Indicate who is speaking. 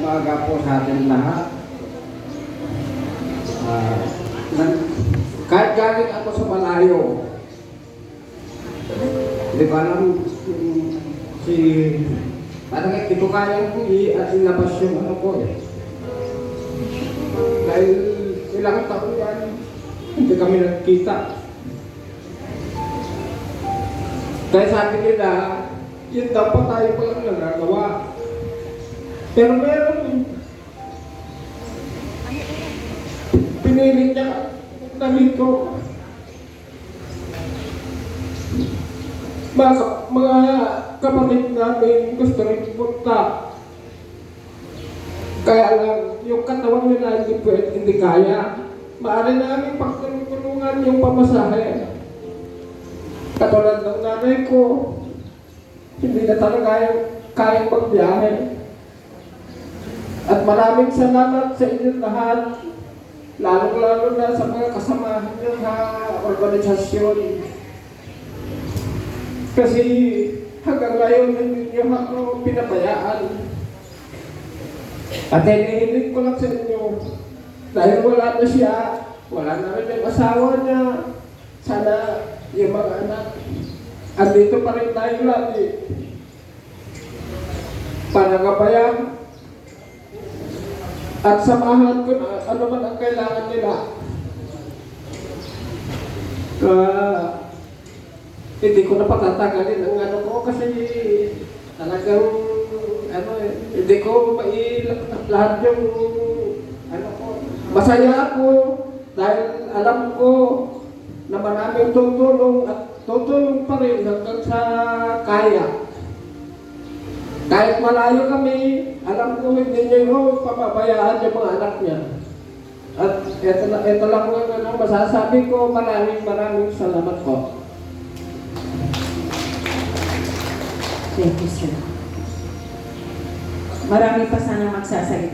Speaker 1: umaga po sa ating lahat. Kahit galing ako sa malayo, di ba lang si parang hindi ko kayang ilabas yung ano ko eh. Dahil ilang taon yan, hindi kami nagkita. Kaya sabi nila, yun dapat tayo palang nagagawa. Pero meron, pinilit niya namin ko. Mga kapatid namin gusto rin punta. Kaya lang, yung katawan nila hindi kaya. Maaari namin pagtulungan yung pamasahe. Katulad ng nanay ko, hindi na talaga kayang magbiyahe. At maraming salamat sa inyong lahat, lalo-lalo na sa mga kasamahan nyo sa organisasyon. Kasi hanggang ngayon hindi nyo ako pinabayaan. At hinihiling ko lang sa inyo, dahil wala na siya, wala na rin yung asawa niya, sana yung mga anak, andito pa rin tayo lagi. Para gabayan at samahan ko na ano man ang kailangan nila. Hindi ko na patatagalin ang ano ko kasi talagang hindi ko lahat yung ano ko. Masaya ako dahil alam ko na maraming tutulong at tutulong pa rin hanggang sa kaya. Kahit malayo kami, alam ko hindi niya yung papabayaan yung mga anak niya. At ito lang ang masasabi ko, maraming salamat po.
Speaker 2: Thank you, sir. Marami pa sana magsasalita.